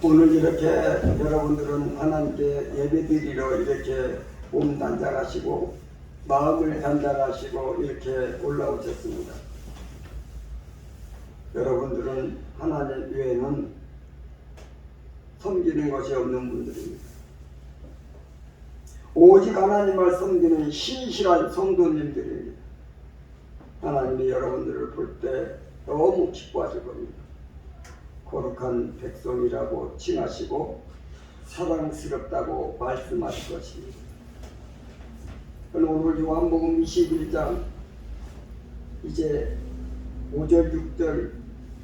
오늘 이렇게 여러분들은 하나님께 예배드리러 이렇게 몸 단장하시고 마음을 단장하시고 이렇게 올라오셨습니다. 여러분들은 하나님 외에는 섬기는 것이 없는 분들입니다. 오직 하나님을 섬기는 신실한 성도님들입니다. 하나님이 여러분들을 볼 때 너무 기뻐하실 겁니다. 거룩한 백성이라고 칭하시고 사랑스럽다고 말씀하실 것입니다. 오늘 요한복음 21장 이제 5절 6절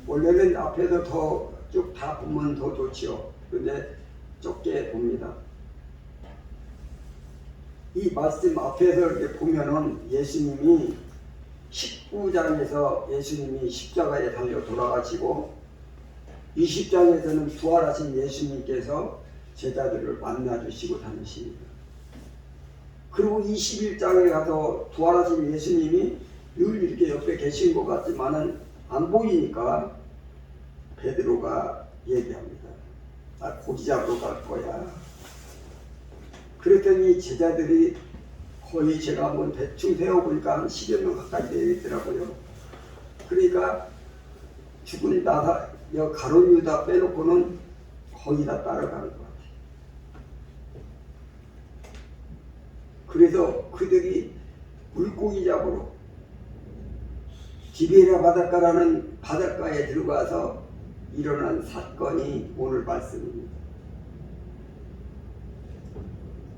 원래는 앞에서 더 쭉 다 보면 더 좋지요. 그런데 좁게 봅니다. 이 말씀 앞에서 이렇게 보면은 예수님이 19장에서 예수님이 십자가에 달려 돌아가시고 20장에서는 부활하신 예수님께서 제자들을 만나주시고 다니십니다. 그리고 21장에 가서 부활하신 예수님이 늘 이렇게 옆에 계신 것 같지만은 안 보이니까 베드로가 얘기합니다. 나 고기 잡으러 갈 거야. 그랬더니 제자들이 거의 제가 한번 대충 세어보니까 한 10여 명 가까이 되겠더라고요. 그러니까 죽은 나사 가룟 유다 빼놓고는 거의 다 따라가는 것 같아요. 그래서 그들이 물고기 잡으러 디베랴 바닷가라는 바닷가에 들어가서 일어난 사건이 오늘 말씀입니다.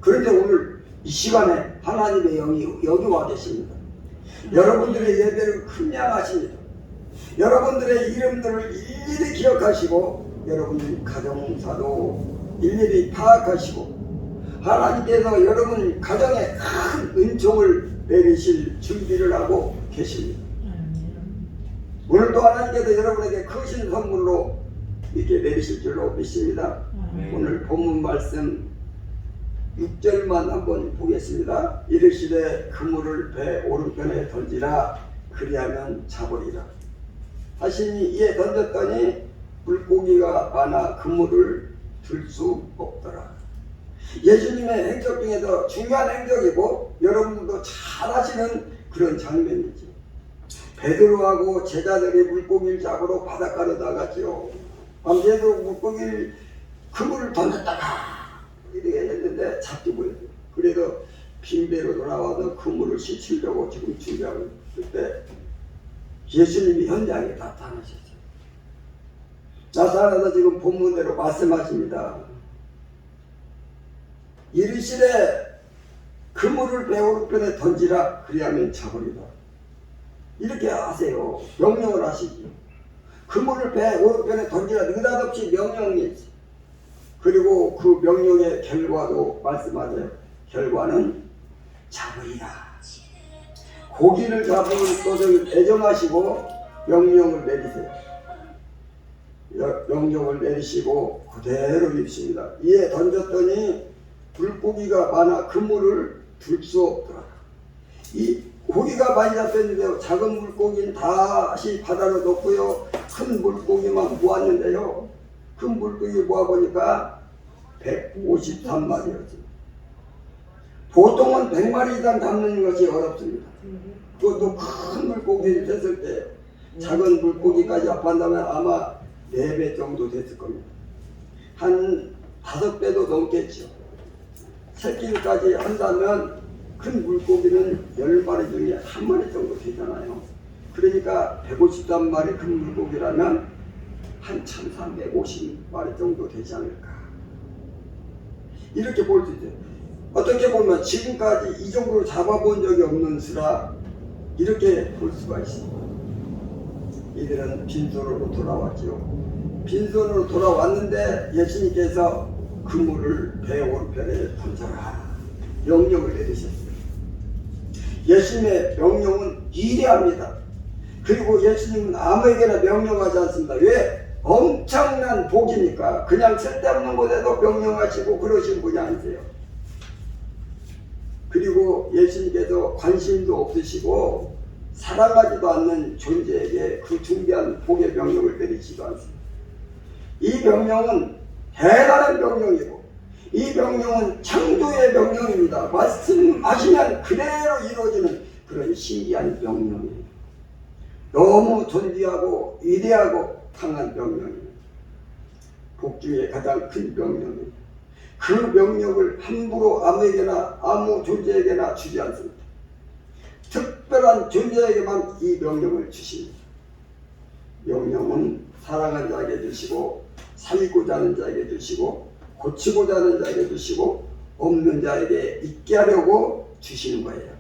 그런데 오늘 이 시간에 하나님의 영이 여기 와 계십니다. 여러분들의 예배를 큰양하십니다. 여러분들의 이름들을 일일이 기억하시고 여러분의 가정사도 일일이 파악하시고 하나님께서 여러분 가정에 큰 은총을 내리실 준비를 하고 계십니다. 오늘도 하나님께서 여러분에게 크신 선물로 이렇게 내리실 줄로 믿습니다. 오늘 본문 말씀 6절만 한번 보겠습니다. 이르시되 그물을 배 오른편에 던지라 그리하면 잡으리라. 자신이 이에 던졌더니 물고기가 많아 그물을 들 수 없더라. 예수님의 행적 중에서 중요한 행적이고 여러분도 잘 아시는 그런 장면이지. 베드로하고 제자들이 물고기를 잡으러 바닷가로 나갔지요. 밤새도록 물고기를 그물을 던졌다가 이렇게 했는데 잡지 못했어요. 그래서 빈배로 돌아와서 그물을 씻으려고 지금 준비하고 있을 때 예수님이 현장에 나타나셨어요. 나타나서 지금 본문대로 말씀하십니다. 이르시되 그물을 배 오른편에 던지라 그리하면 잡으리라. 이렇게 하세요. 명령을 하시죠. 그물을 배 오른편에 던지라 느닷없이 명령이 있어요. 그리고 그 명령의 결과도 말씀하세요. 결과는 잡으리라. 고기를 잡을 것을 애정하시고 명령을 내리세요. 명령을 내리시고 그대로 입습니다. 이에 던졌더니 물고기가 많아 그물을 들 수 없더라. 이 고기가 많이 잡혔는데요. 작은 물고기는 다시 바다로 넣고요. 큰 물고기만 모았는데요. 큰 물고기 모아보니까 153마리였습니다. 보통은 100마리 이상 잡는 것이 어렵습니다. 그것도 큰 물고기를 했을 때 작은 물고기까지 합한다면 아마 4배 정도 됐을 겁니다. 한 5배도 넘겠죠. 새끼까지 한다면 큰 물고기는 10마리 중에 1마리 정도 되잖아요. 그러니까 153마리 큰 물고기라면 한 1350마리 정도 되지 않을까. 이렇게 볼 수 있어요. 어떻게 보면 지금까지 이 정도로 잡아본 적이 없는 수라 이렇게 볼 수가 있습니다. 이들은 빈손으로 돌아왔지요. 빈손으로 돌아왔는데 예수님께서 그물을 배 오른편에 던져라 명령을 내리셨어요. 예수님의 명령은 위대합니다. 그리고 예수님은 아무에게나 명령하지 않습니다. 왜? 엄청난 복이니까. 그냥 쓸데없는 곳에도 명령하시고 그러신 분이 아니세요. 그리고 예수님께서 관심도 없으시고 사랑하지도 않는 존재에게 그 중대한 복의 명령을 내리지도 않습니다. 이 명령은 대단한 명령이고, 이 명령은 창조의 명령입니다. 말씀하시면 그대로 이루어지는 그런 신기한 명령이에요. 너무 존귀하고 위대하고 강한 명령이에요. 복중에 가장 큰 명령이에요. 그 명령을 함부로 아무에게나 아무 존재에게나 주지 않습니다. 특별한 존재에게만 이 명령을 주십니다. 명령은 사랑하는 자에게 주시고, 살고자 하는 자에게 주시고, 고치고자 하는 자에게 주시고, 없는 자에게 있게 하려고 주시는 거예요.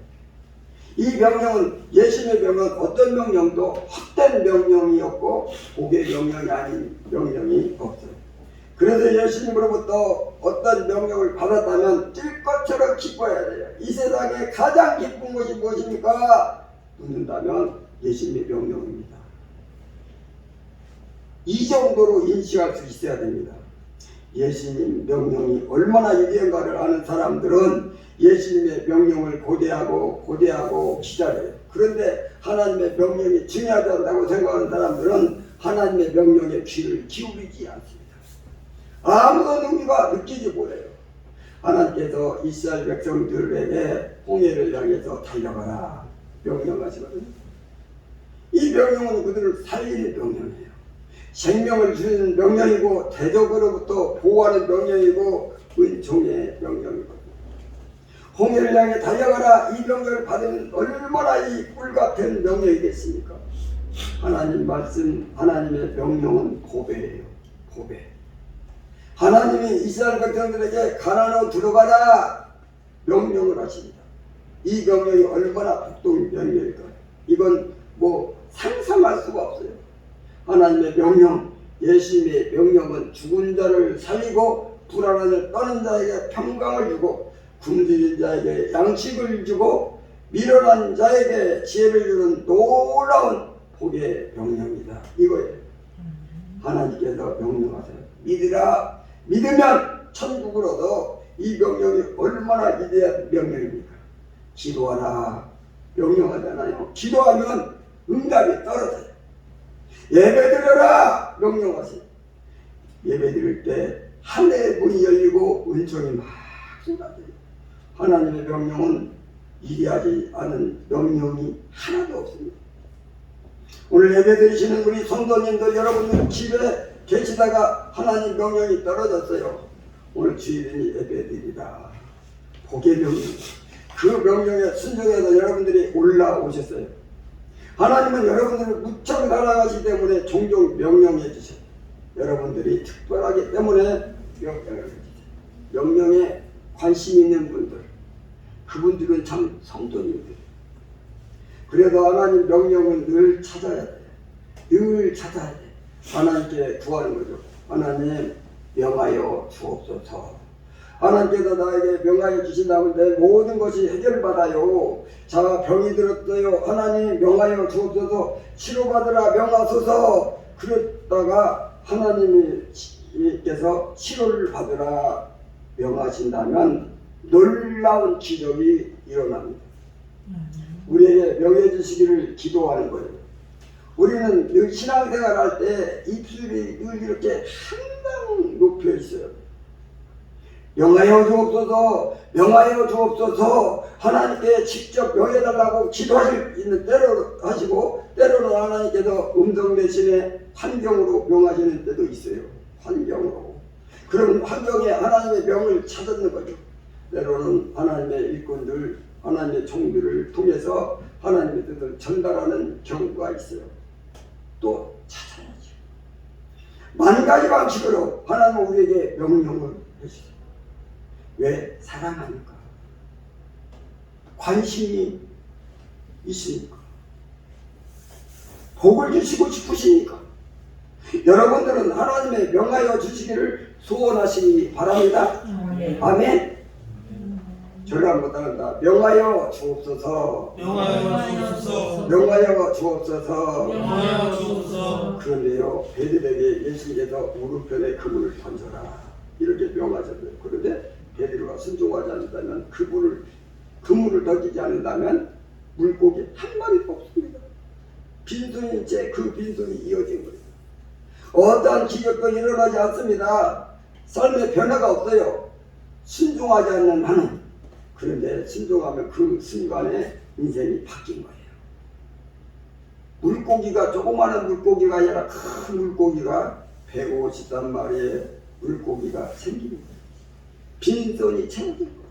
이 명령은, 예수님의 명령은 어떤 명령도 헛된 명령이었고 복의 명령이 아닌 명령이 없어요. 그래서 예수님으로부터 어떤 명령을 받았다면 뛸 것처럼 기뻐해야 돼요. 이 세상에 가장 기쁜 것이 무엇입니까? 묻는다면 예수님의 명령입니다. 이 정도로 인식할 수 있어야 됩니다. 예수님 명령이 얼마나 위대한가를 아는 사람들은 예수님의 명령을 고대하고 기다려요. 그런데 하나님의 명령이 중요하지 않다고 생각하는 사람들은 하나님의 명령에 귀를 기울이지 않습니다. 아무도 능력과 느끼지 못해요. 하나님께서 이스라엘 백성들에게 홍해를 향해서 달려가라 명령하시거든요. 이 명령은 그들을 살리는 명령이에요. 생명을 주는 명령이고, 대적으로부터 보호하는 명령이고, 은총의 명령이거든요. 홍해를 향해 달려가라, 이 명령을 받으면 얼마나 이 꿀같은 명령이겠습니까? 하나님 말씀, 하나님의 명령은 보배예요. 보배. 하나님이 이스라엘 백성들에게 가나안으로 들어가라 명령을 하십니다. 이 명령이 얼마나 복된 명령일까? 이건 뭐 상상할 수가 없어요. 하나님의 명령, 예수님의 명령은 죽은 자를 살리고, 불안을 떠는 자에게 평강을 주고, 굶주린 자에게 양식을 주고, 미련한 자에게 지혜를 주는 놀라운 복의 명령이다. 이거예요. 하나님께서 명령하세요. 믿으라. 믿으면 천국을 얻어. 이 명령이 얼마나 위대한 명령입니까? 기도하라 명령하잖아요. 기도하면 응답이 떨어져요. 예배드려라 명령하세요. 예배드릴 때 하늘의 문이 열리고 은총이 막 쏟아져요. 하나님의 명령은 이해하지 않은 명령이 하나도 없습니다. 오늘 예배드리시는 우리 성도님들, 여러분들 집에 계시다가 하나님 명령이 떨어졌어요. 오늘 주일이니 예배드리라. 복의 명령. 그 명령에 순종해서 여러분들이 올라오셨어요. 하나님은 여러분들을 무척 사랑하시기 때문에 종종 명령해 주세요. 여러분들이 특별하기 때문에 명령을 해주세요. 명령에 관심 있는 분들, 그분들은 참 성도님들. 그래도 하나님 명령은 늘 찾아야 돼. 늘 찾아야 돼. 하나님께 구하는 거죠. 하나님 명하여 주옵소서. 하나님께서 나에게 명하여 주신다면 내 모든 것이 해결받아요. 자, 병이 들었어요. 하나님 명하여 주옵소서. 치료받으라 명하소서. 그랬다가 하나님께서 치료를 받으라 명하신다면 놀라운 기적이 일어납니다. 우리에게 명해 주시기를 기도하는 거예요. 우리는 늘 신앙생활 할 때 입술이 늘 이렇게 항상 높여 있어요. 명하여 주옵소서, 명하여 주옵소서. 하나님께 직접 명해달라고 기도하실 있는 때로 하시고, 때로는 하나님께서 음성 대신에 환경으로 명하시는 때도 있어요. 환경으로. 그럼 환경에 하나님의 명을 찾는 거죠. 때로는 하나님의 일꾼들, 하나님의 종들을 통해서 하나님의 뜻을 전달하는 경우가 있어요. 또 찾아야죠. 만 가지 방식으로 하나님은 우리에게 명령을 해주세요. 왜? 사랑하니까. 관심이 있으니까. 복을 주시고 싶으시니까. 여러분들은 하나님의 명하여 주시기를 소원하시기 바랍니다. 아멘. 저를 한번 따른다. 명하여 주옵소서. 명하여 주옵소서. 명하여 주옵소서. 명하여 주옵소서. 그런데요, 베드로에게 예수님께서 오른편에 그물을 던져라 이렇게 명하셨어요. 그런데 베드로가 순종하지 않는다면 그물을 던지지 않는다면 물고기 한 마리도 없습니다. 빈손인 채 그 빈손이 이어진 거예요. 어떠한 기적도 일어나지 않습니다. 삶의 변화가 없어요. 순종하지 않는 한은. 그런데 순종하면 그 순간에 인생이 바뀐 거예요. 물고기가 조그마한 물고기가 아니라 큰 물고기가 153마리의 물고기가 생기는 거예요. 빈손이 채워진 거예요.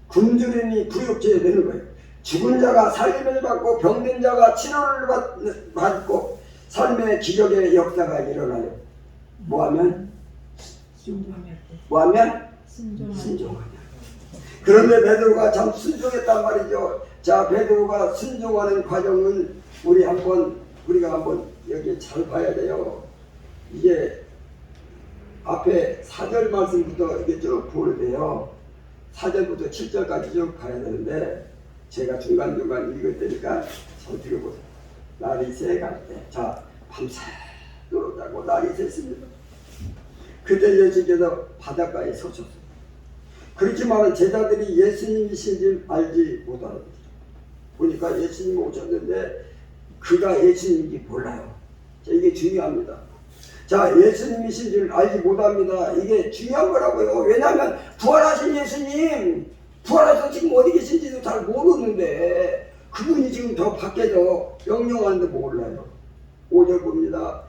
굶주림이 부욕해야 되는 거예요. 죽은 자가 살림을 받고 병든 자가 치료를 받고 삶의 기적의 역사가 일어나요. 뭐하면? 뭐하면? 순종하냐. 그런데 베드로가 참 순종했단 말이죠. 자, 베드로가 순종하는 과정은 우리가 한번 여기 잘 봐야 돼요. 이게 앞에 4절 말씀부터 이게 쭉 보는 돼요. 4절부터 7절까지 쭉 가야 되는데 제가 중간중간 읽을 테니까 잘 들어보세요. 날이 새갈 때, 자, 밤새도록 자고 날이 샜습니다. 그때 예수께서 바닷가에 서셨어요. 그렇지만 제자들이 예수님이신 줄 알지 못하는 거죠. 보니까 예수님이 오셨는데 그가 예수님인지 몰라요. 자, 이게 중요합니다. 자, 예수님이신 줄 알지 못합니다. 이게 중요한 거라고요. 왜냐하면 부활하신 예수님, 부활해서 지금 어디 계신지도 잘 모르는데 그분이 지금 저 밖에서 영영하는데 몰라요. 5절 봅니다.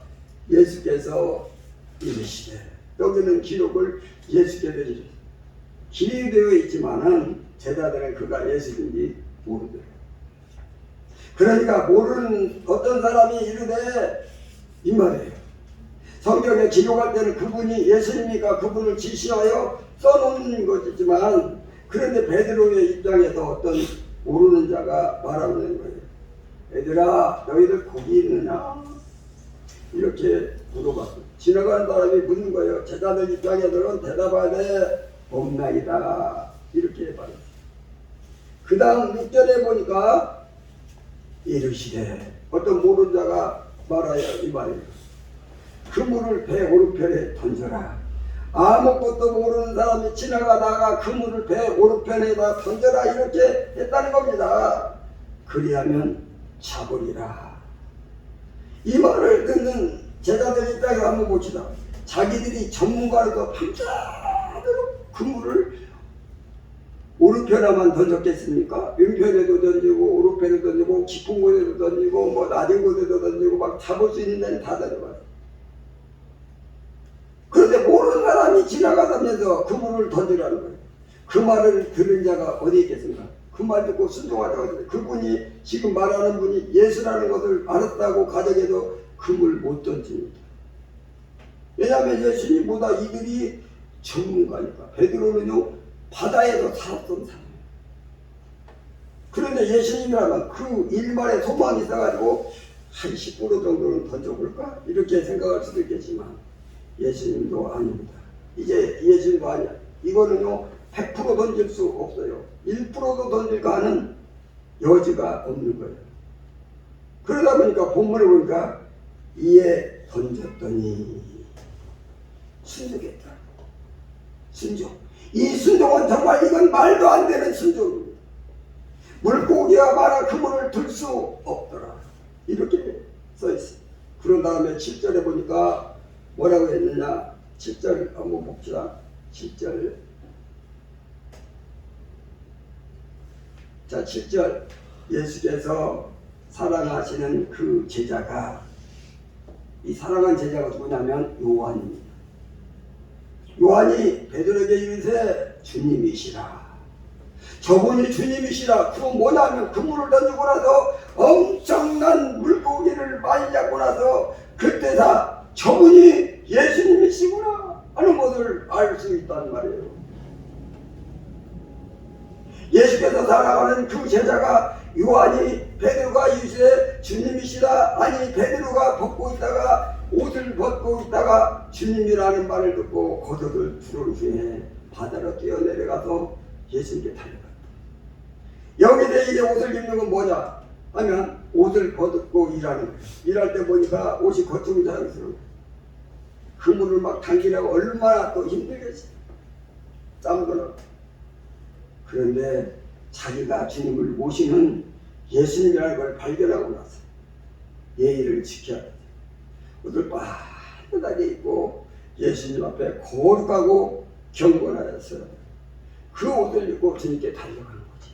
예수께서 이르시되, 여기는 기록을 예수께서 이르시되 기록되어 있지만은 제자들은 그가 예수인지 모르더래요. 그러니까 모르는 어떤 사람이 이르되 이 말이에요. 성경에 기록할 때는 그분이 예수님이니까 그분을 지시하여 써놓는 것이지만, 그런데 베드로의 입장에서 어떤 모르는 자가 말하는 거예요. 얘들아, 너희들 거기 있느냐? 이렇게 물어봤어요. 지나가는 사람이 묻는 거예요. 제자들 입장에서는 대답하되 없나이다. 이렇게 말했어요. 그 다음 6절에 보니까 이르시되, 어떤 모르는 자가 말하여 이 말이에요. 그물을 배 오른편에 던져라. 아무것도 모르는 사람이 지나가다가 그물을 배 오른편에다 던져라. 이렇게 했다는 겁니다. 그리하면 잡으리라. 이 말을 듣는 제자들 입장에서 한번 봅시다. 자기들이 전문가로서 밤새도록 그물을 오른편에만 던졌겠습니까? 왼편에도 던지고 오른편에도 던지고 깊은 곳에도 던지고 뭐 낮은 곳에도 던지고 막 잡을 수 있는 데는 다 던져봐요. 그런데 모르는 사람이 지나가다면서 그물을 던지라는 거예요. 그 말을 들은 자가 어디 있겠습니까? 그 말 듣고 순종하라고 하는데 그분이 지금 말하는 분이 예수라는 것을 알았다고 가정해도 그물 못 던집니다. 왜냐하면 예수님보다 이들이 전문가니까. 베드로는요 바다에서 살았던 사람이에요. 그런데 예수님이라면 그 일말에 소망이 있어가지고 한 10% 정도는 던져볼까? 이렇게 생각할 수도 있겠지만 예수님도 아닙니다. 이제 예수님도 아니야. 이거는요 100% 던질 수 없어요. 1%도 던질까 하는 여지가 없는 거예요. 그러다 보니까 본문에 보니까 이에 던졌더니 순종했다. 순종. 이 순종은 정말 이건 말도 안 되는 순종입니다. 물고기가 많아 그물을 들 수 없더라. 이렇게 써있어요. 그런 다음에 7절에 보니까 뭐라고 했느냐. 7절 한번 봅시다. 7절. 자, 7절. 예수께서 사랑하시는 그 제자가, 이 사랑한 제자가 누구냐면 요한입니다. 요한이 베드로에게 이르되 주님이시라. 저분이 주님이시라. 그건 뭐냐면 그물을 던지고 나서 엄청난 물고기를 많이 잡고 나서 그때 다 저분이 예수님이시구나 하는 것을 알 수 있단 말이에요. 예수께서 사랑하는 그 제자가 요한이 베드로가 이르시되 주님이시라. 아니 베드로가 벗고 있다가 옷을 벗고 있다가 주님이라는 말을 듣고 겉옷을 풀은 후에 바다로 뛰어내려가서 예수님께 달려갔다. 여기서 이제 옷을 입는 건 뭐냐 하면 옷을 벗고 일하는 거예요. 일할 때 보니까 옷이 거칠고 자연스러워요. 그물을 막 당기려고 얼마나 또 힘들겠어요. 땀도 나고. 그런데 자기가 주님을 모시는 예수님이라는 걸 발견하고 나서 예의를 지켜야 돼. 옷을 빠듯하게 입고 예수님 앞에 거룩하고 경건하여서 그 옷을 입고 주님께 달려가는 거지.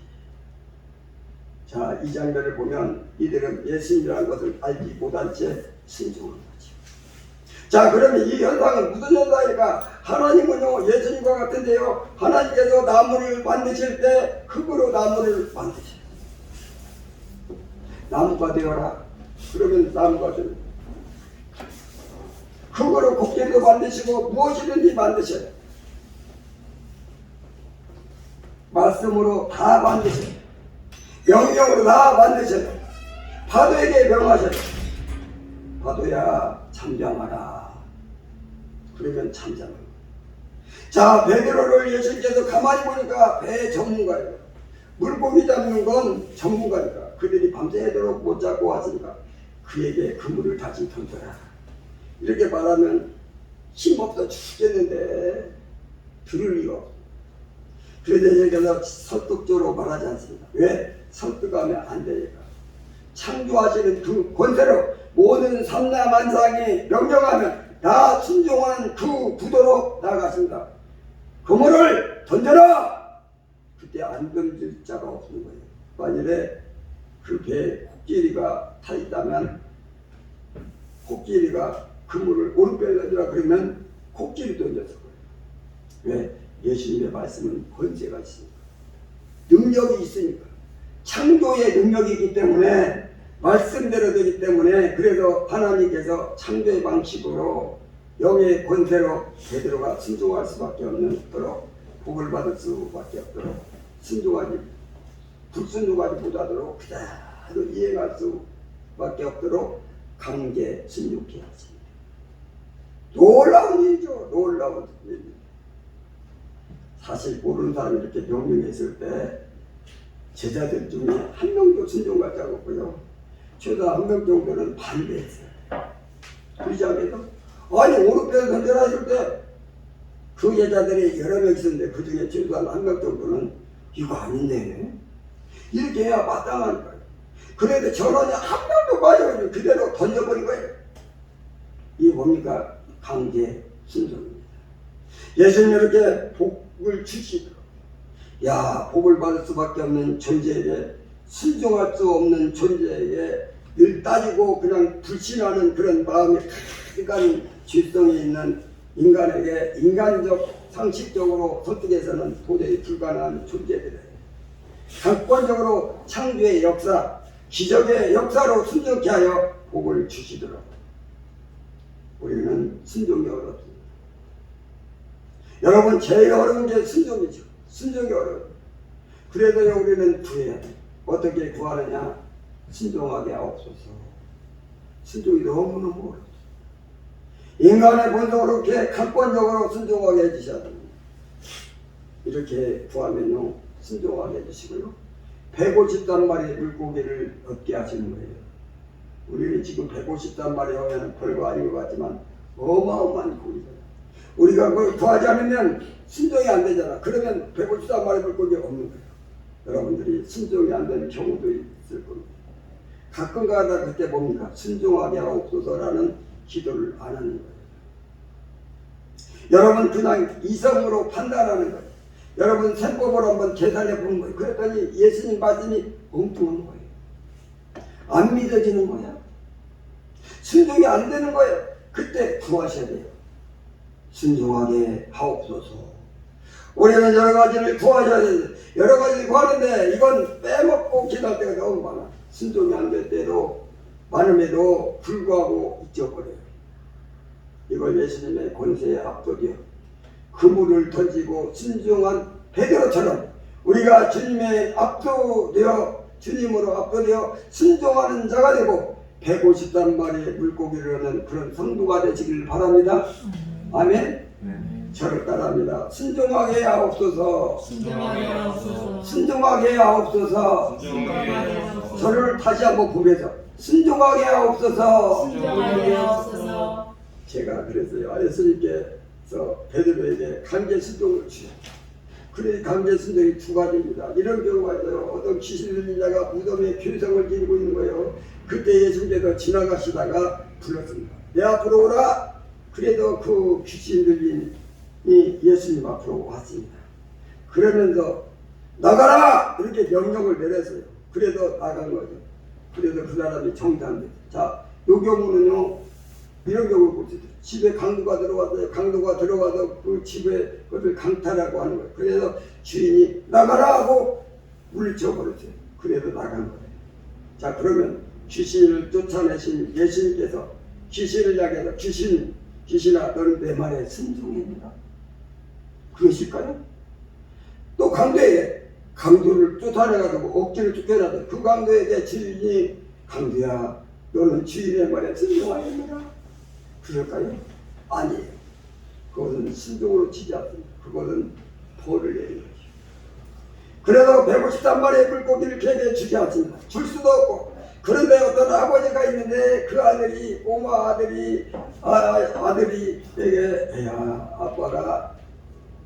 자, 이 장면을 보면 이들은 예수님이라는 것을 알지 못한 채 순종한 거지. 자, 그러면 이 현상은 무슨 현상일까? 하나님은요, 예수님과 같은데요, 하나님께서 나무를 만드실 때 흙으로 나무를 만드셔요. 나무가 되어라. 그러면 나무가 됩니다. 흙으로 곡괭이도 만드시고 무엇이든지 만드셔요. 말씀으로 다 만드셔요. 명령으로 다 만드셔요. 파도에게 명하셔요. 파도야 잠잠하라. 그러면 잠잠해요. 자, 베드로를 예수님께서 가만히 보니까 배 전문가예요. 물고기 잡는 건 전문가니까 그들이 밤새도록 못 잡고 왔으니까 그에게 그물을 다시 던져라. 이렇게 말하면 힘없어 죽겠는데 들을 리가 없어. 그래서 예수님께서 설득적으로 말하지 않습니다. 왜? 설득하면 안 되니까. 창조하시는 그 권세로 모든 삼라만상이 명령하면 다 순종하는 그 구도로 나아갔습니다. 그물을 던져라! 그때 안 던질 자가 없는 거예요. 만일에 그 배에 코끼리가 타 있다면 코끼리가 그물을 오른편에 던져라 그러면 코끼리 던졌을 거예요. 왜? 예수님의 말씀은 권세가 있으니까. 능력이 있으니까. 창조의 능력이기 때문에 말씀대로 되기 때문에 그래서 하나님께서 창조의 방식으로 영의 권세로 베드로가 순종할 수밖에 없도록 복을 받을 수밖에 없도록 순종하지 불순종하지 못하도록 그대로 이행할 수밖에 없도록 강제 순종케 하십니다. 놀라운 일이죠. 놀라운 일입니다. 사실 모르는 사람이 이렇게 명령했을 때 제자들 중에 한 명도 순종하지 않았고요. 최소 한 명 정도는 반대했어요. 그러지 않겠어? 아니 오른편에 던져라 했을 때 그 제자들이 여러 명 있었는데 그 중에 최소한 한 명 정도는 이거 아닌데 이렇게 해야 마땅한 거예요. 그런데 전원이 한 명도 빠져가지고 그대로 던져버린 거예요. 이게 뭡니까? 강제 순종입니다. 예수님 이렇게 복을 주시더라고요. 야, 복을 받을 수밖에 없는 존재에게 순종할 수 없는 존재에게 늘 따지고 그냥 불신하는 그런 마음이 가득한 죄성이 있는 인간에게 인간적 상식적으로 설득해서는 도저히 불가능한 존재들이에요. 강권적으로 창조의 역사, 기적의 역사로 순종케 하여 복을 주시더라고요. 우리는 순종이 어렵습니다. 여러분 제일 어려운 게 순종이죠. 순종이 어려워요. 그래도 우리는 구해야 돼요. 어떻게 구하느냐? 순종하게 하옵소서. 순종이 너무너무 어렵죠. 인간의 본성으로 이렇게 강권적으로 순종하게 해주셔야 됩니다. 이렇게 구하면요 순종하게 해주시고요. 150단마리의 물고기를 얻게 하시는 거예요. 우리는 지금 150단마리 하면 별거 아닌 것 같지만 어마어마한 고기잖아요. 우리가 그걸 구하지 않으면 순종이 안 되잖아. 그러면 150단마리 물고기가 없는 거예요. 여러분들이 순종이 안 되는 경우도 있을 겁니다. 가끔가다 그때 뭡니까? 순종하게 하옵소서라는 기도를 안 하는 거예요. 여러분 그냥 이성으로 판단하는 거예요. 여러분 셈법으로 한번 계산해 보는 거예요. 그랬더니 예수님 말씀이 엉뚱한 거예요. 안 믿어지는 거야. 순종이 안 되는 거예요. 그때 구하셔야 돼요. 순종하게 하옵소서. 우리는 여러 가지를 구하셔야 돼요. 여러 가지를 구하는데 이건 빼먹고 기도할 때가 너무 많아. 순종이 안 될 때도 많음에도 불구하고 잊어버려요. 이걸 예수님의 권세에 압도되어 그물을 던지고 순종한 베드로처럼 우리가 주님의 압도되어 주님으로 압도되어 순종하는 자가 되고 150단마리의 물고기를 얻는 그런 성도가 되시길 바랍니다. 아멘. 저를 따라합니다. 순종하게 하옵소서. 순종하게 하옵소서. 순종하게 하옵소서. 순종하게 하옵소서. 저를 다시 한번 부르면서 순종하게 하옵소서. 순종하게 하옵소서. 제가 그랬어요. 예수님께서 베드로에게 강제 순종을 주셨어요. 그래 강제 순종이 두 가지입니다. 이런 경우가 있어요. 어떤 귀신 들린 자가 무덤에 괴성을 지르고 있는 거예요. 그때 예수님께서 지나가시다가 불렀습니다. 내 앞으로 오라. 그래도 그 귀신 들린이 예수님 앞으로 왔습니다. 그러면서 나가라! 이렇게 명령을 내렸어요. 그래도 나간 거죠. 그래도 그 사람이 정당입니다. 자, 요 경우는요, 이런 경우를 볼 수 있어요. 집에 강도가 들어왔어요. 강도가 들어와서 그 집에 그것을 강탈하고 하는 거예요. 그래서 주인이 나가라! 하고 물리쳐버렸어요. 그래도 나간 거예요. 자, 그러면 귀신을 쫓아내신 예수님께서 귀신을 향해서 귀신아, 너는 내 말에 순종했느냐? 그것일까요? 또 강도를 쫓아내가지고 억지로 쫓겨나서 그 강도에게 주인이 강도야, 너는 주인의 말에 순종하였느냐? 그럴까요? 아니에요. 그것은 순종으로 치지 않습니다. 그것은 벌을 내리는 거죠. 그래서 153마리의 물고기를 걔에게 주지 않습니다. 줄 수도 없고. 그런데 어떤 아버지가 있는데 그 아들이 꼬마 아들이에게 야, 아빠가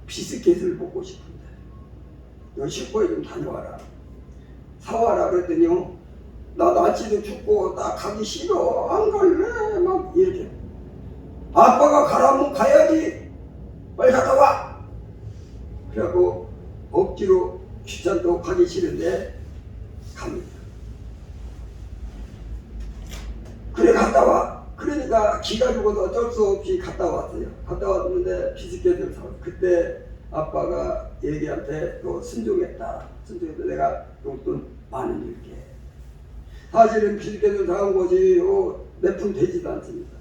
비스킷을 먹고 싶은데 너 슈퍼에 좀 다녀와라, 사와라. 그랬더니요, 나 날씨도 춥고 나 가기 싫어, 안 갈래, 막 이렇게. 아빠가 가라면 가야지, 빨리 갔다 와. 그래갖고 억지로 귀찮다고 가기 싫은데 갑니다. 그래 갔다 와. 그러니까 기가 죽어서 어쩔 수 없이 갔다 왔어요. 갔다 왔는데 비스켓을 사. 그때 아빠가 얘기한테 너 순종했다. 순종해서 내가 용돈 10,000원 줄게. 사실은 비스켓을 사온 것이 몇 푼 되지도 않습니다.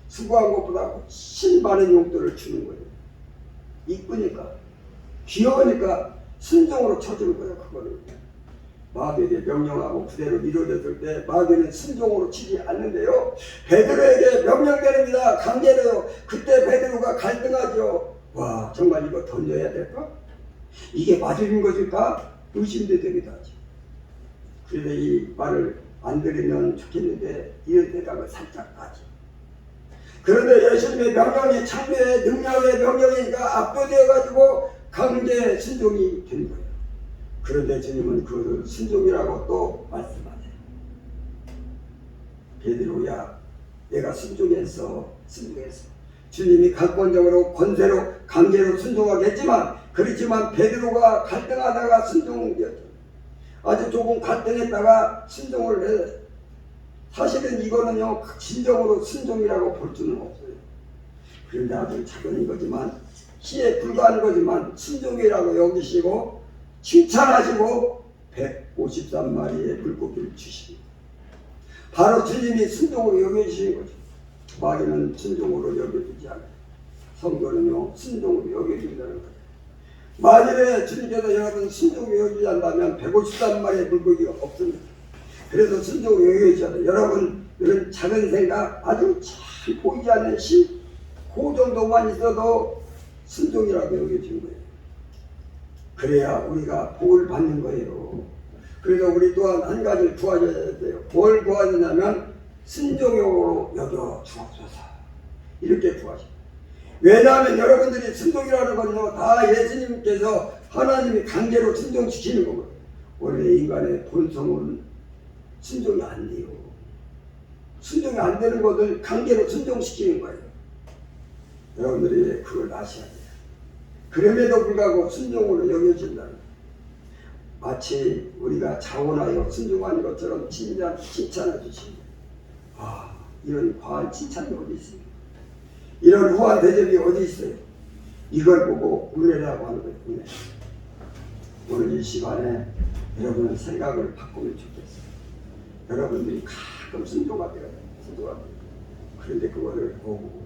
수고한 것보다 훨씬 많은 용돈을 주는 거예요. 이쁘니까, 귀여우니까 순종으로 쳐주는 거예요. 그거를 마귀에게 명령하고 그대로 이루어졌을 때 마귀는 순종으로 치지 않는데요, 베드로에게 명령됩니다. 강제로요. 그때 베드로가 갈등하죠. 와, 정말 이거 던져야 될까? 이게 맞은 것일까? 의심도 되기도 하죠. 그래서 이 말을 안 들으면 좋겠는데 이런 생각을 살짝 하죠. 그런데 예수님의 명령이 창조의 능력의 명령이니까 압도되어가지고 강제 순종이 된 거예요. 그런데 주님은 그것을 순종이라고 또 말씀하세요. 베드로야, 내가 순종했어. 주님이 강권적으로 권세로 강제로 순종하겠지만, 그렇지만 베드로가 갈등하다가 순종했죠. 아주 조금 갈등했다가 순종을 해. 사실은 이거는요, 진정으로 순종이라고 볼 수는 없어요. 그런데 아주 작은 거지만, 시에 불과한 거지만 순종이라고 여기시고 칭찬하시고 153마리의 물고기를 주십니다. 바로 주님이 순종으로 여겨주시는 거죠. 마귀는 순종으로 여겨주지 않아요. 성도는요, 순종으로 여겨준다는 거예요. 만일에 주님께서 여러분 순종으로 여기지 않다면 153마리의 물고기가 없습니다. 그래서 순종으로 여겨주셔야 여러분, 이런 작은 생각, 아주 잘 보이지 않는 시, 그 정도만 있어도 순종이라고 여겨지는 거예요. 그래야 우리가 복을 받는 거예요. 그래서 우리 또한 한 가지를 구하셔야 돼요. 뭘 구하느냐면 순종으로 여겨 주옵소서. 이렇게 구하십니다. 왜냐하면 여러분들이 순종이라는 건요, 다 예수님께서 하나님이 강제로 순종시키는 거거든요. 원래 인간의 본성은 순종이 안 돼요. 순종이 안 되는 것을 강제로 순종시키는 거예요. 여러분들이 그걸 아셔야 돼요. 그럼에도 불구하고 순종으로 여겨진다는 거예요. 마치 우리가 자원하여 순종하는 것처럼 칭찬해 주십니다. 아, 이런 과한 칭찬이 어디 있습니까? 이런 후한 대접이 어디 있어요? 이걸 보고 은혜라고 하는 거예요. 은혜. 오늘 이 시간에 여러분의 생각을 바꾸면 좋겠어요. 여러분들이 가끔 순종하게 돼요. 그런데 그거를 보고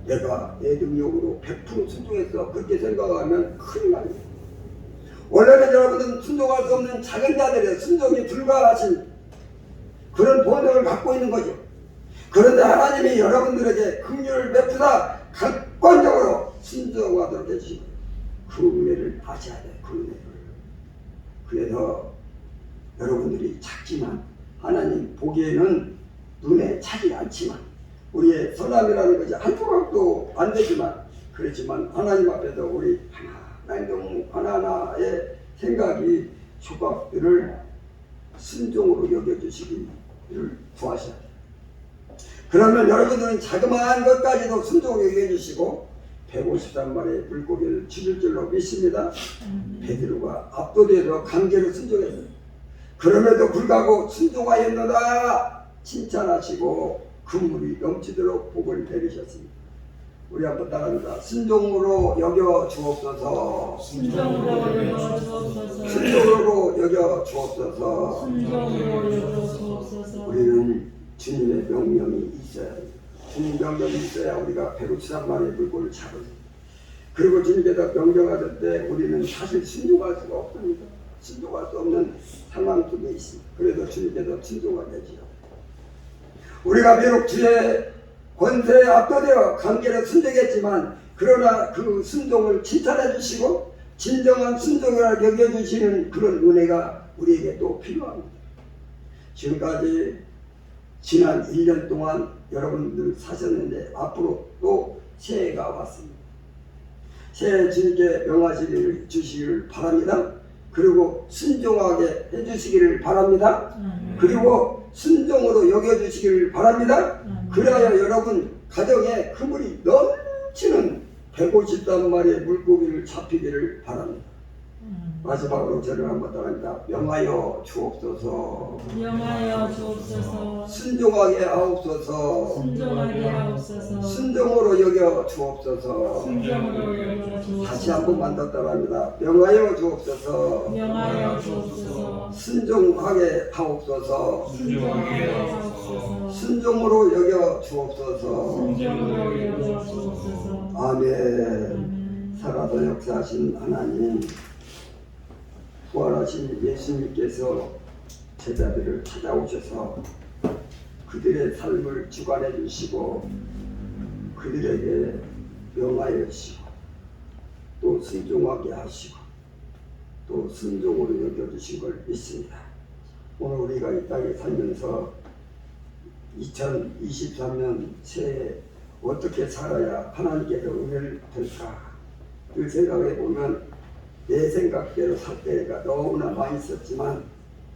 내가 내 능력으로 100% 순종했어, 그렇게 생각하면 큰일 납니다. 원래는 여러분은 순종할 수 없는 작은 자들의 순종이 불가하신 그런 본능을 갖고 있는 거죠. 그런데 하나님이 여러분들에게 긍휼을 베푸사 객관적으로 순종하도록 해주시고, 그 은혜를 아셔야 돼요. 그 은혜를. 그래서 여러분들이 작지만 하나님 보기에는 눈에 차지 않지만, 우리의 선함이라는 것이 한 조각도 안 되지만, 그렇지만 하나님 앞에서 우리 하나하나의 생각이 조각들을 순종으로 여겨주시기를 구하셔야 돼요. 그러면 여러분들은 자그마한 것까지도 순종하게 해주시고 153마리의 물고기를 죽일 줄로 믿습니다. 베드로가 압도되어 강제로 순종했어요. 그럼에도 불구하고 순종하였노라 칭찬하시고 그물이 넘치도록 복을 내리셨습니다. 우리 한번 따라합니다. 순종으로 여겨 주옵소서. 순종으로 여겨 주옵소서. 순종으로 여겨 주옵소서. 순종으로 여겨 주옵소서. 우리는 주님의 명령이 있어야 합니다. 주님 명령이 있어야 우리가 153마리의 물고기를 잡을 수 있습니다. 그리고 주님께서 명령하실 때 우리는 사실 순종할 수가 없습니다. 순종할 수 없는 상황 속에 있습니다. 그래도 주님께서 순종하게 해주세요. 우리가 비록 주의 권세에 압도되어 강제로 순종했지만 그러나 그 순종을 칭찬해 주시고 진정한 순종이라 여겨주시는 그런 은혜가 우리에게 또 필요합니다. 지금까지 지난 1년 동안 여러분들 사셨는데 앞으로 또 새해가 왔습니다. 새해 주님께 명하시기를 주시기를 바랍니다. 그리고 순종하게 해주시기를 바랍니다. 그리고 순종으로 여겨주시기를 바랍니다. 그래야 여러분 가정에 그물이 넘치는 153마리의 물고기를 잡히기를 바랍니다. 마지막으로 저를 한번 따라합니다. 명하여 주옵소서. 명하여 주옵소서. 순종하게 하옵소서. 순종하게 하옵소서. 순종으로 여겨 주옵소서. 순종으로 여겨 주옵소서. 다시 한 번만 더 따라합니다. 명하여 주옵소서. 명하여 주옵소서. 순종하게 하옵소서. 순종하게 하옵소서. 순종으로 여겨 주옵소서. 순종으로 여겨 주옵소서. 아멘. 살아서 역사하신 하나님, 부활하신 예수님께서 제자들을 찾아오셔서 그들의 삶을 주관해 주시고 그들에게 명하여 주시고 또 순종하게 하시고 또 순종으로 여겨주신 걸 믿습니다. 오늘 우리가 이 땅에 살면서 2023년 새해 어떻게 살아야 하나님께서 은혜를 될까? 그 생각해 보면 내 생각대로 살 때가 너무나 많이 있었지만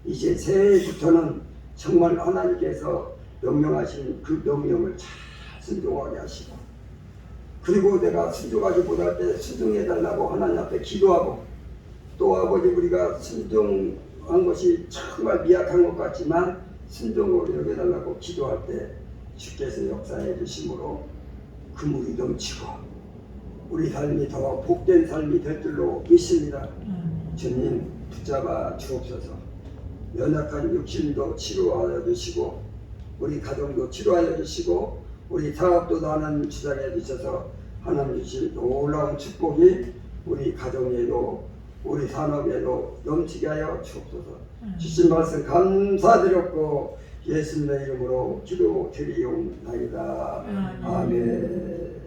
이제 새해부터는 정말 하나님께서 명령하신 그 명령을 잘 순종하게 하시고 그리고 내가 순종하지 못할 때 순종해달라고 하나님 앞에 기도하고 또 아버지 우리가 순종한 것이 정말 미약한 것 같지만 순종으로 여겨달라고 기도할 때 주께서 역사해 주심으로 그물이 넘치고 우리 삶이 더 복된 삶이 될 줄로 믿습니다. 주님 붙잡아 주옵소서. 연약한 육신도 치료하여 주시고 우리 가정도 치료하여 주시고 우리 사업도 하나님 주장해 주셔서 하나님 주신 놀라운 축복이 우리 가정에도 우리 산업에도 넘치게 하여 주옵소서. 주신 말씀 감사드렸고 예수님의 이름으로 기도드리옵나이다. 아멘.